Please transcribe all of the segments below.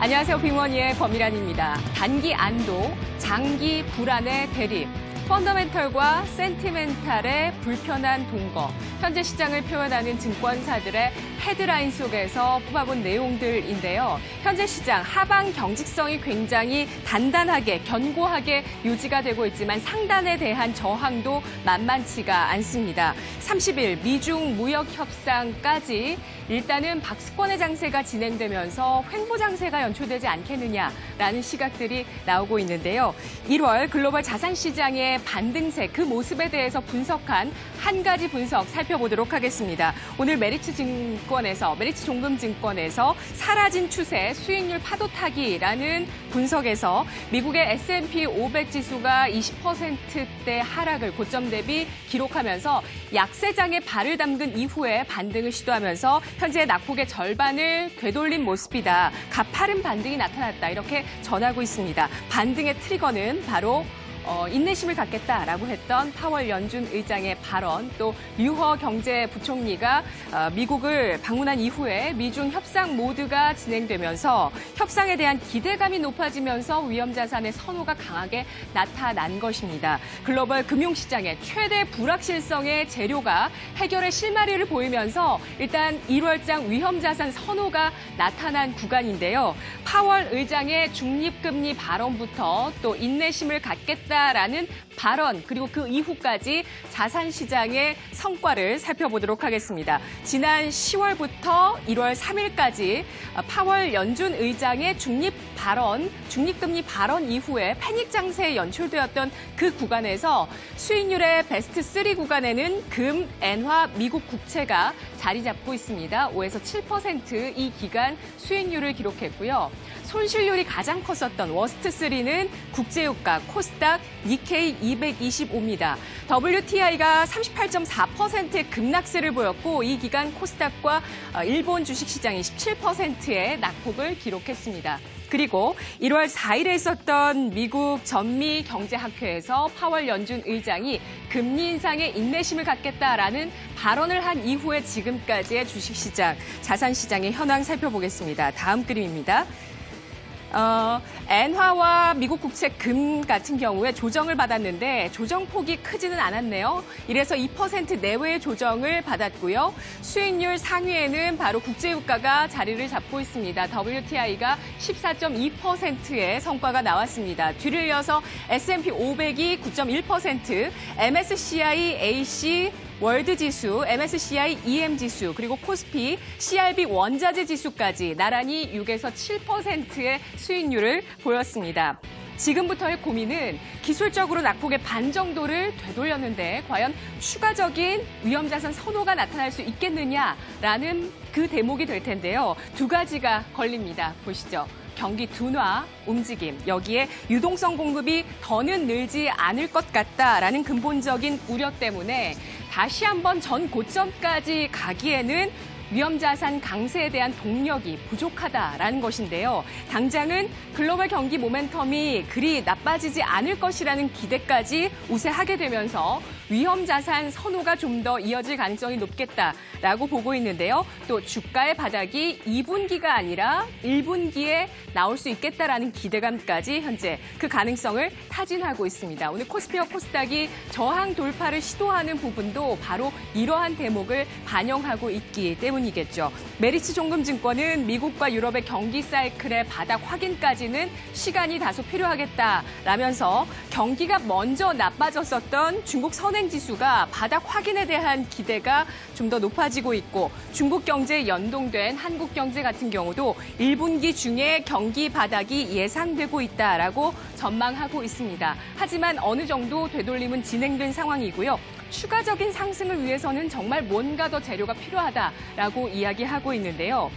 안녕하세요. 빅머니의 권미란입니다. 단기 안도, 장기 불안의 대립, 펀더멘털과 센티멘탈의 불편한 동거, 현재 시장을 표현하는 증권사들의 헤드라인 속에서 뽑아본 내용들인데요. 현재 시장 하방 경직성이 굉장히 단단하게, 견고하게 유지가 되고 있지만 상단에 대한 저항도 만만치가 않습니다. 30일 미중 무역 협상까지 일단은 박스권의 장세가 진행되면서 횡보 장세가 연출되지 않겠느냐라는 시각들이 나오고 있는데요. 1월 글로벌 자산 시장의 반등세, 그 모습에 대해서 분석한 한 가지 분석 살펴보도록 하겠습니다. 오늘 메리츠 종금증권에서 사라진 추세, 수익률 파도 타기라는 분석에서 미국의 S&P 500 지수가 20%대 하락을 고점 대비 기록하면서 약세장에 발을 담근 이후에 반등을 시도하면서 현재 낙폭의 절반을 되돌린 모습이다. 가파른 반등이 나타났다. 이렇게 전하고 있습니다. 반등의 트리거는 바로 인내심을 갖겠다라고 했던 파월 연준 의장의 발언, 또 류허 경제부총리가 미국을 방문한 이후에 미중 협상 모드가 진행되면서 협상에 대한 기대감이 높아지면서 위험자산의 선호가 강하게 나타난 것입니다. 글로벌 금융시장의 최대 불확실성의 재료가 해결의 실마리를 보이면서 일단 1월장 위험자산 선호가 나타난 구간인데요. 파월 의장의 중립금리 발언부터 또 인내심을 갖겠다 라는 발언, 그리고 그 이후까지 자산시장의 성과를 살펴보도록 하겠습니다. 지난 10월부터 1월 3일까지 파월 연준 의장의 중립금리 발언 이후에 패닉 장세에 연출되었던 그 구간에서 수익률의 베스트 3 구간에는 금, 엔화, 미국 국채가 자리 잡고 있습니다. 5에서 7% 이 기간 수익률을 기록했고요. 손실률이 가장 컸었던 워스트 3는 국제유가, 코스닥, 니케이 225입니다. WTI가 38.4%의 급락세를 보였고 이 기간 코스닥과 일본 주식시장이 17%의 낙폭을 기록했습니다. 그리고 1월 4일에 있었던 미국 전미 경제학회에서 파월 연준 의장이 금리 인상에 인내심을 갖겠다라는 발언을 한 이후에 지금까지의 주식시장, 자산시장의 현황 살펴보겠습니다. 다음 그림입니다. 엔화와 미국 국채 금 같은 경우에 조정을 받았는데 조정폭이 크지는 않았네요. 이래서 2% 내외의 조정을 받았고요. 수익률 상위에는 바로 국제유가가 자리를 잡고 있습니다. WTI가 14.2%의 성과가 나왔습니다. 뒤를 이어서 S&P 500이 9.1%, MSCI AC 월드지수, MSCI EM지수, 그리고 코스피, CRB 원자재 지수까지 나란히 6에서 7%의 수익률을 보였습니다. 지금부터의 고민은 기술적으로 낙폭의 반 정도를 되돌렸는데 과연 추가적인 위험자산 선호가 나타날 수 있겠느냐라는 그 대목이 될 텐데요. 두 가지가 걸립니다. 보시죠. 경기 둔화, 움직임, 여기에 유동성 공급이 더는 늘지 않을 것 같다라는 근본적인 우려 때문에 다시 한번 전 고점까지 가기에는 위험자산 강세에 대한 동력이 부족하다라는 것인데요. 당장은 글로벌 경기 모멘텀이 그리 나빠지지 않을 것이라는 기대까지 우세하게 되면서 위험자산 선호가 좀 더 이어질 가능성이 높겠다라고 보고 있는데요. 또 주가의 바닥이 2분기가 아니라 1분기에 나올 수 있겠다라는 기대감까지 현재 그 가능성을 타진하고 있습니다. 오늘 코스피와 코스닥이 저항 돌파를 시도하는 부분도 바로 이러한 대목을 반영하고 있기 때문이겠죠. 메리츠 종금증권은 미국과 유럽의 경기 사이클의 바닥 확인까지는 시간이 다소 필요하겠다라면서 경기가 먼저 나빠졌었던 중국 선행지수가 바닥 확인에 대한 기대가 좀 더 높아지고 있고 중국 경제에 연동된 한국 경제 같은 경우도 1분기 중에 경기 바닥이 예상되고 있다라고 전망하고 있습니다. 하지만 어느 정도 되돌림은 진행된 상황이고요. 추가적인 상승을 위해서는 정말 뭔가 더 재료가 필요하다라고 이야기하고 있는데요.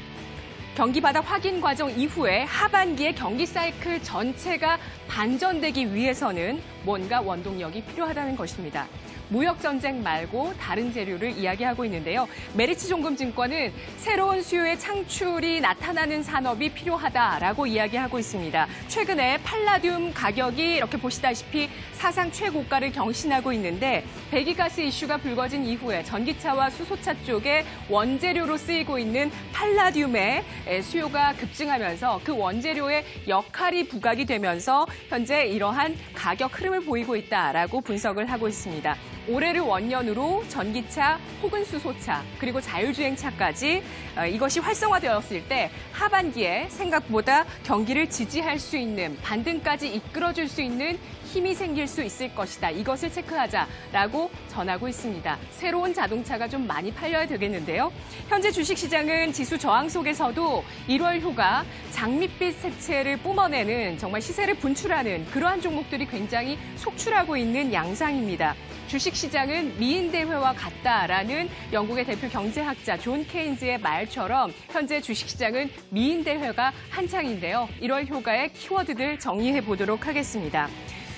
경기 바닥 확인 과정 이후에 하반기에 경기 사이클 전체가 반전되기 위해서는 뭔가 원동력이 필요하다는 것입니다. 무역전쟁 말고 다른 재료를 이야기하고 있는데요. 메리츠종금증권은 새로운 수요의 창출이 나타나는 산업이 필요하다라고 이야기하고 있습니다. 최근에 팔라듐 가격이 이렇게 보시다시피 사상 최고가를 경신하고 있는데 배기가스 이슈가 불거진 이후에 전기차와 수소차 쪽에 원재료로 쓰이고 있는 팔라듐의 수요가 급증하면서 그 원재료의 역할이 부각이 되면서 현재 이러한 가격 흐름을 보이고 있다라고 분석을 하고 있습니다. 올해를 원년으로 전기차 혹은 수소차 그리고 자율주행차까지 이것이 활성화되었을 때 하반기에 생각보다 경기를 지지할 수 있는 반등까지 이끌어줄 수 있는 힘이 생길 수 있을 것이다. 이것을 체크하자라고 전하고 있습니다. 새로운 자동차가 좀 많이 팔려야 되겠는데요. 현재 주식시장은 지수 저항 속에서도 1월 휴가 장밋빛 색채를 뿜어내는 정말 시세를 분출하는 그러한 종목들이 굉장히 속출하고 있는 양상입니다. 주식시장은 미인대회와 같다라는 영국의 대표 경제학자 존 케인즈의 말처럼 현재 주식시장은 미인대회가 한창인데요. 1월 휴가의 키워드들 정리해 보도록 하겠습니다.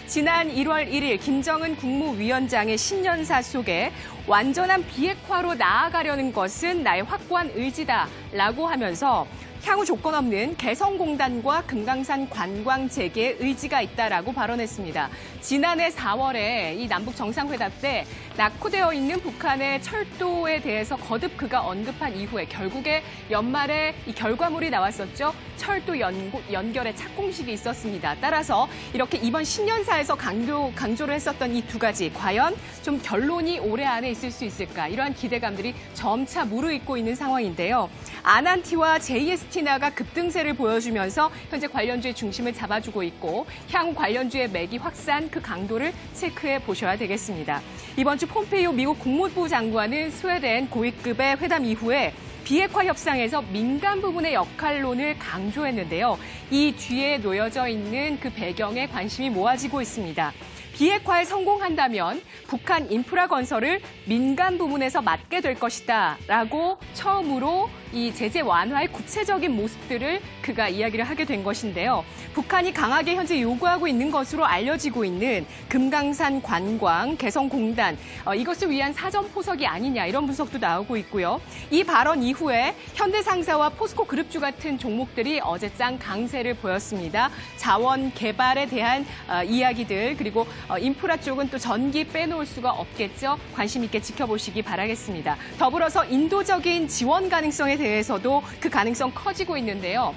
지난 1월 1일 김정은 국무위원장의 신년사 속에 완전한 비핵화로 나아가려는 것은 나의 확고한 의지다라고 하면서 향후 조건 없는 개성공단과 금강산 관광 재개의 의지가 있다라고 발언했습니다. 지난해 4월에 이 남북 정상회담 때 낙후되어 있는 북한의 철도에 대해서 거듭 그가 언급한 이후에 결국에 연말에 이 결과물이 나왔었죠. 철도 연결의 착공식이 있었습니다. 따라서 이렇게 이번 신년사에서 강조를 했었던 이 두 가지 과연 좀 결론이 올해 안에 있을 수 있을까 이러한 기대감들이 점차 무르익고 있는 상황인데요. 아난티와 JS티나가 급등세를 보여주면서 현재 관련주의 중심을 잡아주고 있고 향후 관련주의 매기 확산 그 강도를 체크해 보셔야 되겠습니다. 이번 주 폼페이오 미국 국무부 장관은 스웨덴 고위급의 회담 이후에 비핵화 협상에서 민간 부분의 역할론을 강조했는데요. 이 뒤에 놓여져 있는 그 배경에 관심이 모아지고 있습니다. 비핵화에 성공한다면 북한 인프라 건설을 민간 부문에서 맡게 될 것이다 라고 처음으로 이 제재 완화의 구체적인 모습들을 그가 이야기를 하게 된 것인데요. 북한이 강하게 현재 요구하고 있는 것으로 알려지고 있는 금강산 관광, 개성공단 이것을 위한 사전 포석이 아니냐 이런 분석도 나오고 있고요. 이 발언 이후에 현대상사와 포스코그룹주 같은 종목들이 어제장 강세를 보였습니다. 자원 개발에 대한 이야기들 그리고 인프라 쪽은 또 전기 빼놓을 수가 없겠죠. 관심 있게 지켜보시기 바라겠습니다. 더불어서 인도적인 지원 가능성에 대해서도 그 가능성 커지고 있는데요.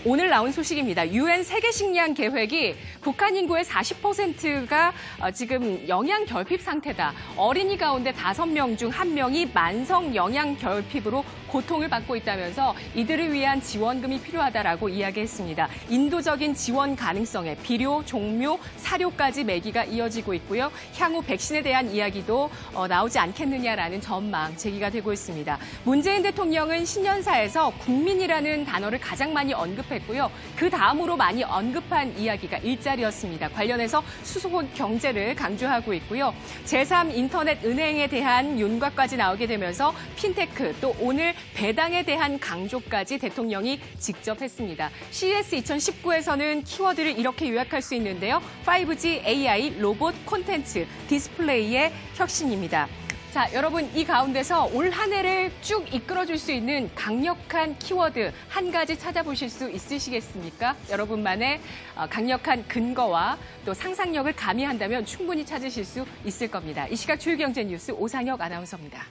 오늘 나온 소식입니다. 유엔 세계식량 계획이 북한 인구의 40%가 지금 영양 결핍 상태다. 어린이 가운데 5명 중 1명이 만성 영양 결핍으로 고통을 받고 있다면서 이들을 위한 지원금이 필요하다라고 이야기했습니다. 인도적인 지원 가능성에 비료, 종묘, 사료까지 매기가 이어지고 있고요. 향후 백신에 대한 이야기도 나오지 않겠느냐라는 전망 제기가 되고 있습니다. 문재인 대통령은 신년사에서 국민이라는 단어를 가장 많이 언급했고요. 그 다음으로 많이 언급한 이야기가 일자리였습니다. 관련해서 수소 경제를 강조하고 있고요. 제3인터넷 은행에 대한 윤곽까지 나오게 되면서 핀테크 또 오늘 배당에 대한 강조까지 대통령이 직접 했습니다. CES 2019에서는 키워드를 이렇게 요약할 수 있는데요. 5G, AI, 로봇, 콘텐츠, 디스플레이의 혁신입니다. 자, 여러분 이 가운데서 올 한 해를 쭉 이끌어줄 수 있는 강력한 키워드 한 가지 찾아보실 수 있으시겠습니까? 여러분만의 강력한 근거와 또 상상력을 가미한다면 충분히 찾으실 수 있을 겁니다. 이 시각 주요 경제 뉴스 오상혁 아나운서입니다.